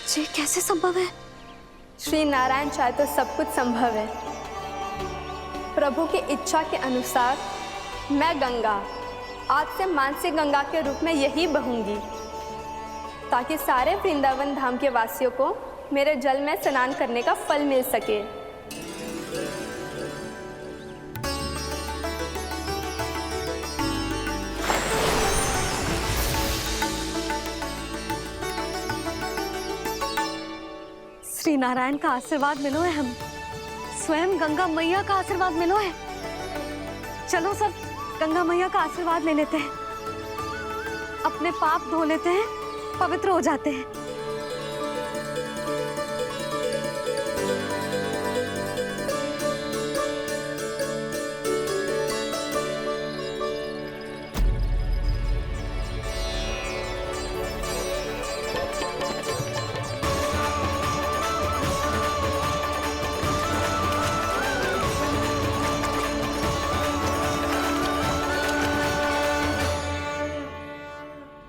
ये कैसे संभव है? श्री नारायण चाहे तो सब कुछ संभव है। प्रभु की इच्छा के अनुसार मैं गंगा आज से मानसी गंगा के रूप में यही बहूंगी, ताकि सारे वृंदावन धाम के वासियों को मेरे जल में स्नान करने का फल मिल सके। श्री नारायण का आशीर्वाद मिलो है, हम स्वयं गंगा मैया का आशीर्वाद मिलो है। चलो सब गंगा मैया का आशीर्वाद ले लेते हैं, अपने पाप धो लेते हैं, पवित्र हो जाते हैं।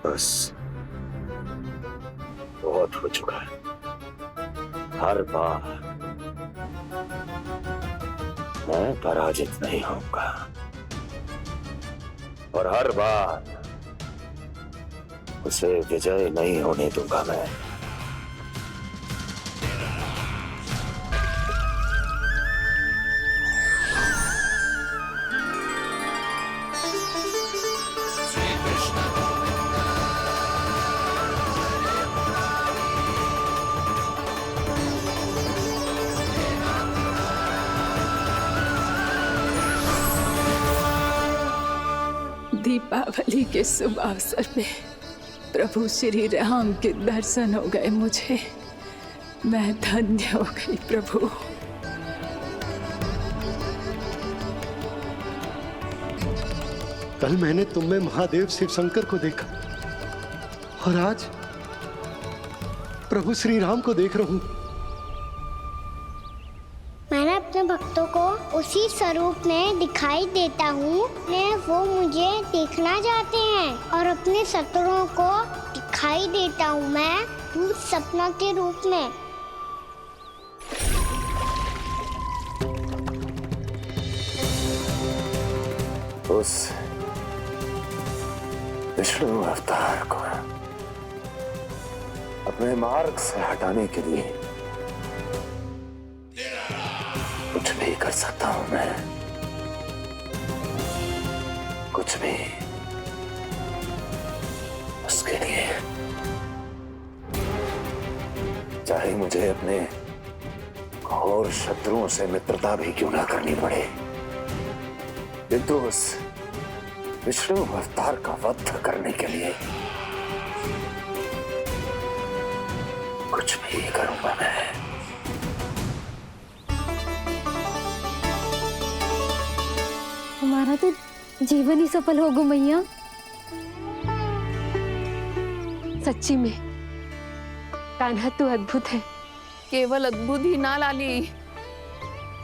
बस बहुत हो चुका है। हर बार मैं पराजित नहीं होऊंगा और हर बार उसे विजय नहीं होने दूंगा मैं। दीपावली के शुभ अवसर पे प्रभु श्री राम के दर्शन हो गए मुझे। मैं धन्य हो गई प्रभु। कल मैंने तुम में महादेव शिव शंकर को देखा और आज प्रभु श्री राम को देख रहा हूं। मैंने अपने भक्तों को उसी स्वरूप में दिखाई देता हूँ। वो मुझे देखना चाहते हैं और अपने शत्रुओं को दिखाई देता हूँ मैं भूत सपना के रूप में। उस विष्णु अवतार को अपने मार्ग से हटाने के लिए कुछ भी कर सकता हूं मैं, कुछ भी। उसके लिए चाहे मुझे अपने घोर शत्रुओं से मित्रता भी क्यों ना करनी पड़े, किंतु उस विष्णु अवतार का वध करने के लिए कुछ भी करूंगा मैं। हमारा तो जीवन ही सफल होगा मैया। सच्ची में कान्हा तू अद्भुत है। केवल अद्भुत ही ना लाली,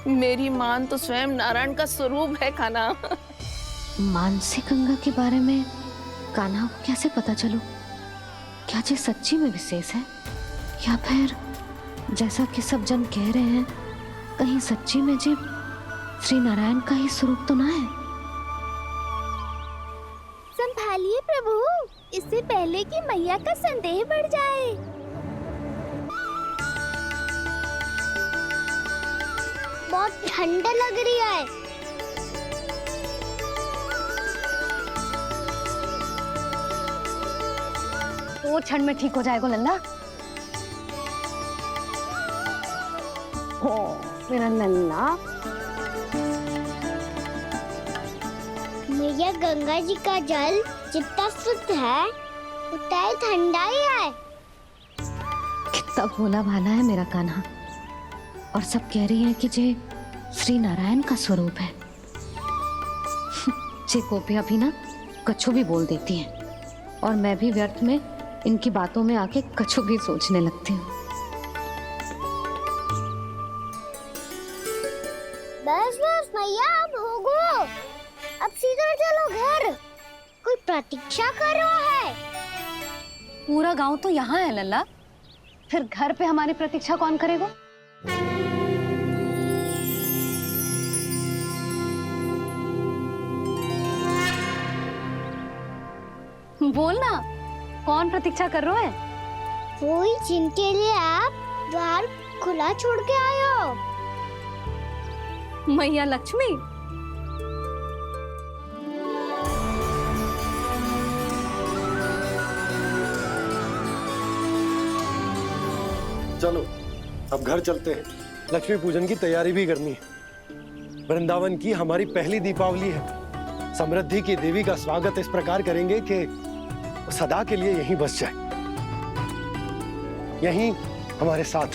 मेरी मान तो स्वयं नारायण का स्वरूप है कान्हा। मानसी गंगा के बारे में कान्हा को कैसे पता चलो? क्या ये सच्ची में विशेष है या फिर जैसा कि सब जन कह रहे हैं कहीं सच्ची में जी श्री नारायण का ही स्वरूप तो ना है? संभालिए प्रभु, इससे पहले कि मैया का संदेह बढ़ जाए। बहुत ठंडा लग रही है। वो क्षण में ठीक हो जाएगा लल्ला। ओ मेरा लल्ला। मैया गंगा जी का जल जितना शुद्ध है उतना ही ठंडा ही है। कितना भोला भाला है मेरा कान्हा। और सब कह रही हैं कि ये श्री नारायण का स्वरूप है। जे गोपियां भी ना कछु भी बोल देती हैं और मैं भी व्यर्थ में इनकी बातों में आके कछु भी सोचने लगती हूँ। बस बस मैया, अब होगो। अब सीधा चलो घर। कोई प्रतीक्षा कर रहा है। पूरा गांव तो यहाँ है लल्ला, फिर घर पे हमारी प्रतीक्षा कौन करेगा? बोल ना, कौन प्रतीक्षा कर रहा है? वही जिनके लिए आप द्वार खुला छोड़ के आए हो। मैया लक्ष्मी। चलो अब घर चलते हैं। लक्ष्मी पूजन की तैयारी भी करनी है। वृंदावन की हमारी पहली दीपावली है। समृद्धि की देवी का स्वागत इस प्रकार करेंगे कि सदा के लिए यहीं बस जाए, यहीं हमारे साथ,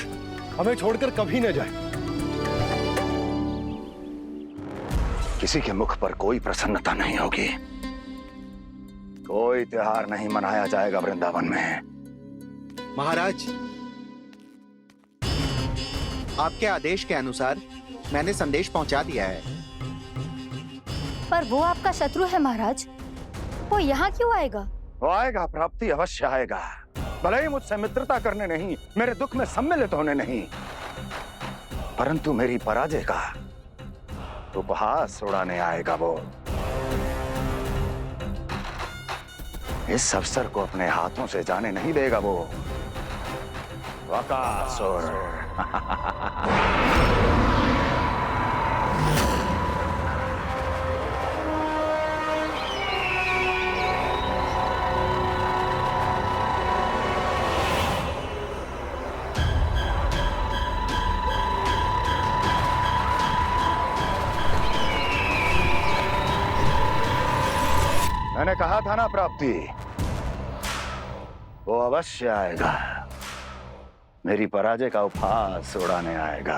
हमें छोड़कर कभी न जाए। किसी के मुख पर कोई प्रसन्नता नहीं होगी, कोई त्योहार नहीं मनाया जाएगा वृंदावन में। महाराज, आपके आदेश के अनुसार मैंने संदेश पहुंचा दिया है। पर वो आपका शत्रु है महाराज, वो यहाँ क्यों आएगा? वो आएगा, प्राप्ति अवश्य आएगा। भले ही मुझसे मित्रता करने नहीं, मेरे दुख में सम्मिलित होने नहीं, परंतु मेरी पराजय का उपहास उड़ाने आएगा वो। इस अवसर को अपने हाथों से जाने नहीं देगा वो। वकासुर। मैंने कहा था ना प्राप्ति, वो अवश्य आएगा, मेरी पराजय का उपहास उड़ाने आएगा।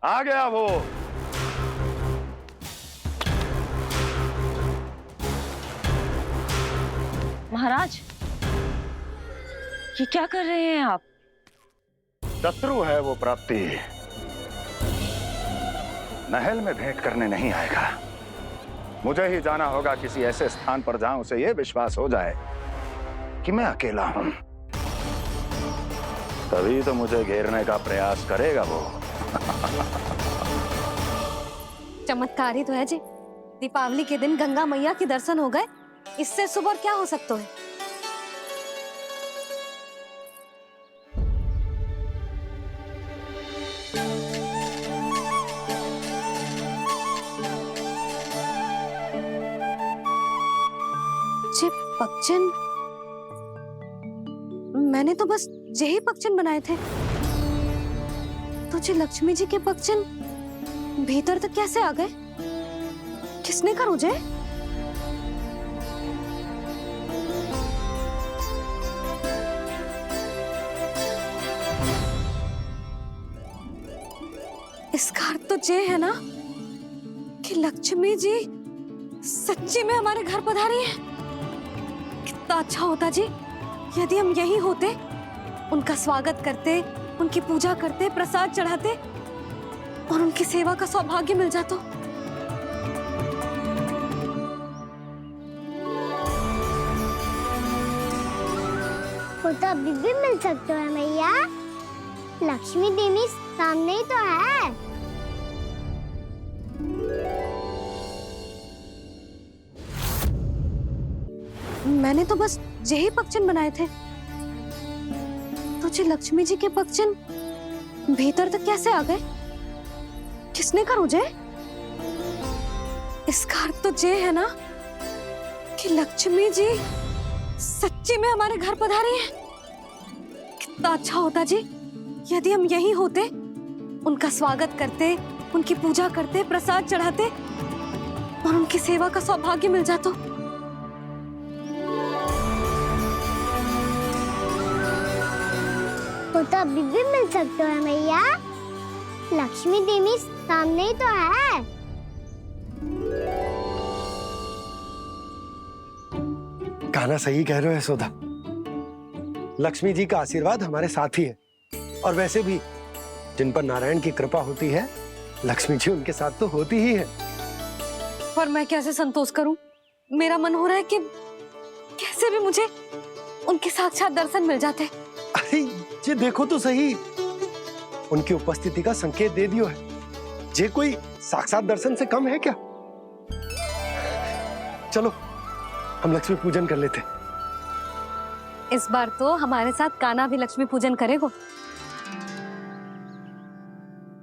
आ गया वो। महाराज, ये क्या कर रहे हैं आप? शत्रु है वो प्राप्ति, महल में भेंट करने नहीं आएगा। मुझे ही जाना होगा किसी ऐसे स्थान पर जहां उसे यह विश्वास हो जाए कि मैं अकेला हूं, तभी तो मुझे घेरने का प्रयास करेगा वो। चमत्कारी तो है जी, दीपावली के दिन गंगा मैया के दर्शन हो गए, इससे सुपर क्या हो सकता है। जे पक्षन, मैंने तो बस यही पक्षन बनाए थे, तो जे लक्ष्मी जी के पक्षन भीतर तक कैसे आ गए? किसने कर मुझे? इसका अर्थ तो ये है ना कि लक्ष्मी जी सच्ची में हमारे घर पधारी है। कितना अच्छा होता जी यदि हम यही होते, उनका स्वागत करते, उनकी पूजा करते, प्रसाद चढ़ाते और उनकी सेवा का सौभाग्य मिल जाता। वो तो अभी भी मिल सकते हैं मैया, लक्ष्मी देवी सामने ही तो है। मैंने तो बस यही पक्षन बनाए थे, तो जे लक्ष्मी जी के पक्षन भीतर तक कैसे आ गए? किसने कर मुझे? इसका अर्थ तो ये है ना कि लक्ष्मी जी सच्ची में हमारे घर पधारी है। कितना अच्छा होता जी यदि हम यही होते, उनका स्वागत करते, उनकी पूजा करते, प्रसाद चढ़ाते और उनकी सेवा का सौभाग्य मिल जाता। वो तो अभी भी मिल सकते हैं मैया, लक्ष्मी देवी सामने ही तो है। कहना सही कह रहे हो यशोदा, लक्ष्मी जी का आशीर्वाद हमारे साथ ही है, और वैसे भी जिन पर नारायण की कृपा होती है, लक्ष्मी जी उनके साथ तो होती ही है। पर मैं कैसे संतोष करूं? मेरा मन हो रहा है कि कैसे भी मुझे उनके साक्षात दर्शन मिल जाते। अरे ये देखो तो सही, उनकी उपस्थिति का संकेत दे दियो है। ये कोई साक्षात दर्शन से कम है क्या? चलो हम लक्ष्मी पूजन कर लेते। इस बार तो हमारे साथ कान्हा भी लक्ष्मी पूजन करेगा।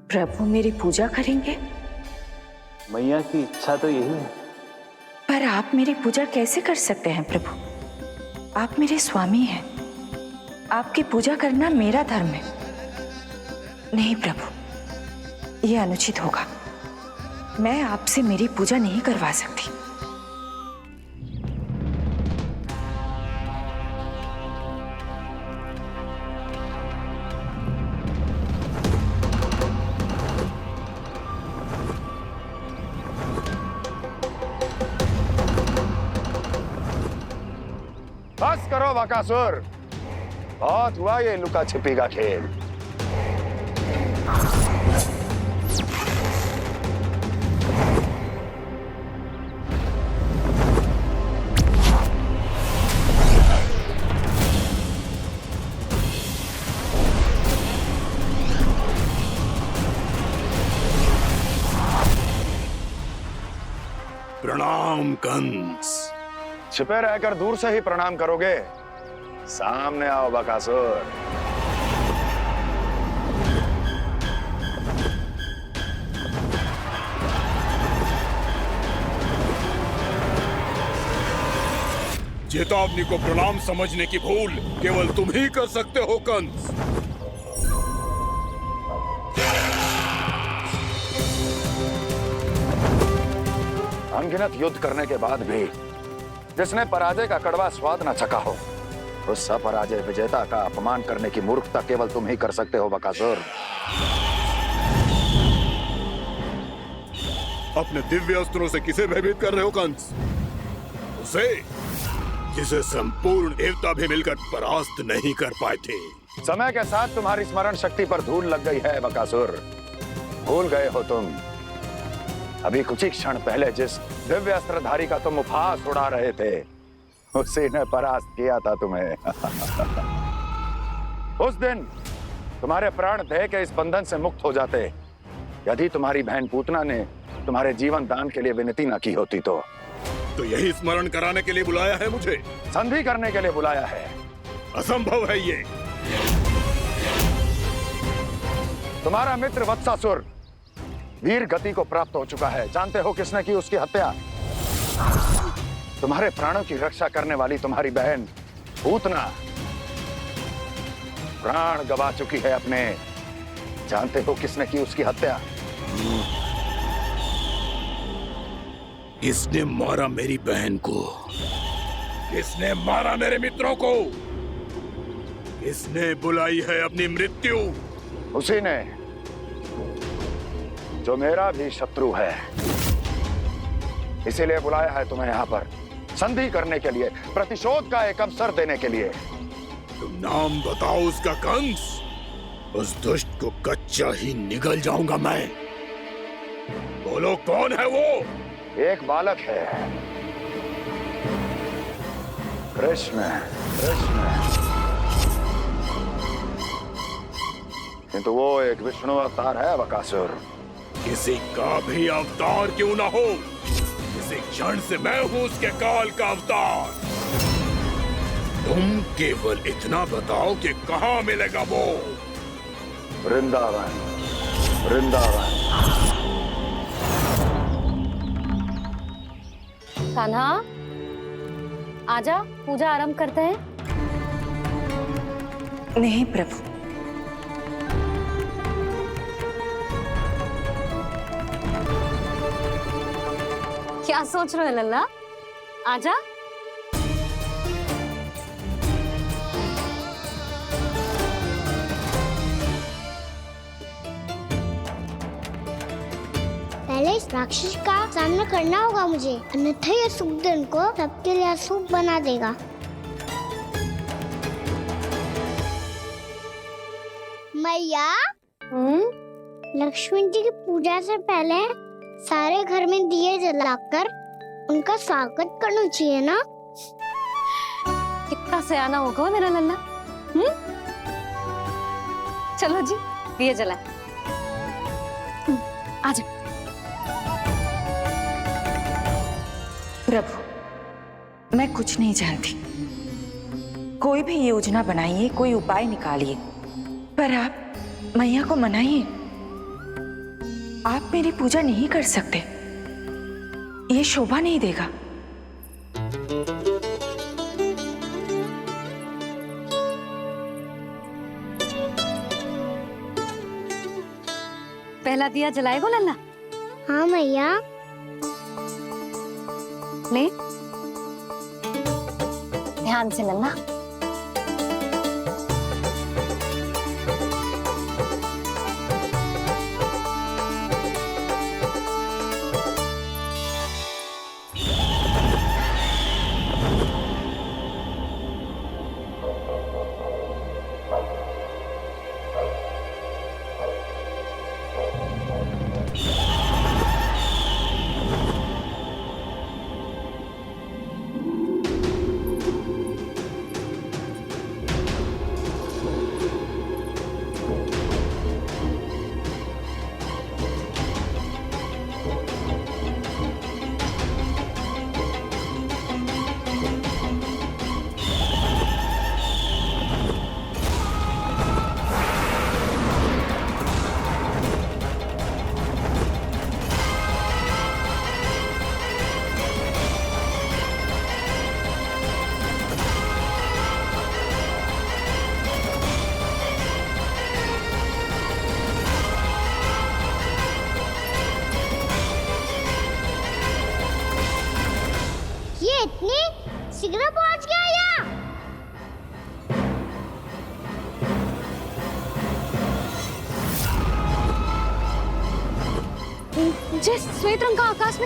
प्रभु मेरी पूजा करेंगे? मैया की इच्छा तो यही है। पर आप मेरी पूजा कैसे कर सकते हैं प्रभु? आप मेरे स्वामी हैं, आपकी पूजा करना मेरा धर्म है। नहीं प्रभु, यह अनुचित होगा। मैं आपसे मेरी पूजा नहीं करवा सकती। बस करो बकासुर, बहुत हुआ ये लुका छिपी का खेल। प्रणाम कंस। छिपे रहकर दूर से ही प्रणाम करोगे? सामने आओ बकासुर। चेतावनी को प्रणाम समझने की भूल केवल तुम ही कर सकते हो कंस। अनगिनत युद्ध करने के बाद भी जिसने पराजय का कड़वा स्वाद न चखा हो, उस अपराजय विजेता का अपमान करने की मूर्खता केवल तुम ही कर सकते हो बकासुर। अपने दिव्य अस्त्रों से किसे भयभीत कर रहे हो कंस? उसे जिसे संपूर्ण देवता भी मिलकर परास्त नहीं कर पाए थे। समय के साथ तुम्हारी स्मरण शक्ति पर धूल लग गई है बकासुर। भूल गए हो तुम अभी कुछ ही क्षण पहले जिस दिव्य अस्त्रधारी का तुम उपहास उड़ा रहे थे, उसी ने परास्त किया था तुम्हें। उस दिन तुम्हारे प्राण देह के इस बंधन से मुक्त हो जाते यदि तुम्हारी बहन पूतना ने तुम्हारे जीवन दान के लिए विनती न की होती तो यही स्मरण कराने के लिए बुलाया है मुझे? संधि करने के लिए बुलाया है। असंभव है ये। तुम्हारा मित्र वत्सासुर वीर गति को प्राप्त हो चुका है। जानते हो किसने की उसकी हत्या? तुम्हारे प्राणों की रक्षा करने वाली तुम्हारी बहन पूतना प्राण गवा चुकी है अपने। जानते हो किसने की उसकी हत्या? किसने मारा मेरी बहन को? किसने मारा मेरे मित्रों को? किसने बुलाई है अपनी मृत्यु? उसी ने जो मेरा भी शत्रु है। इसीलिए बुलाया है तुम्हें यहाँ पर संधि करने के लिए, प्रतिशोध का एक अवसर देने के लिए। तुम नाम बताओ उसका कंस। उस दुष्ट को कच्चा ही निगल जाऊंगा मैं। बोलो कौन है वो? एक बालक है, कृष्ण। किंतु वो एक विष्णु अवतार है बकासुर। किसी का भी अवतार क्यों ना हो, इसी क्षण से मैं हूं उसके काल का अवतार। तुम केवल इतना बताओ कि कहां मिलेगा वो? वृंदावन। वृंदावन। कान्हा, आजा, पूजा आरंभ करते हैं। नहीं प्रभु, क्या सोच रहे हो लल्ला? आजा। पहले इस राक्षस का सामना करना होगा मुझे, अन्यथा ये शुभ दिन को सबके लिए अशुभ बना देगा। मैया, लक्ष्मण जी की पूजा से पहले सारे घर में दिए जलाकर उनका स्वागत करना चाहिए ना? कितना सयाना होगा मेरा लल्ला। चलो जी, दिए जलाए। आजा। प्रभु, मैं कुछ नहीं जानती। कोई भी योजना बनाइए, कोई उपाय निकालिए, पर आप मैया को मनाइए। आप मेरी पूजा नहीं कर सकते, ये शोभा नहीं देगा। पहला दिया जलाएगो लल्ला? हाँ मैया। ले, ध्यान से लल्ला। इतनी शीघ्र पहुंच गया यहाँ। जिस श्वेत रंग का आकाश में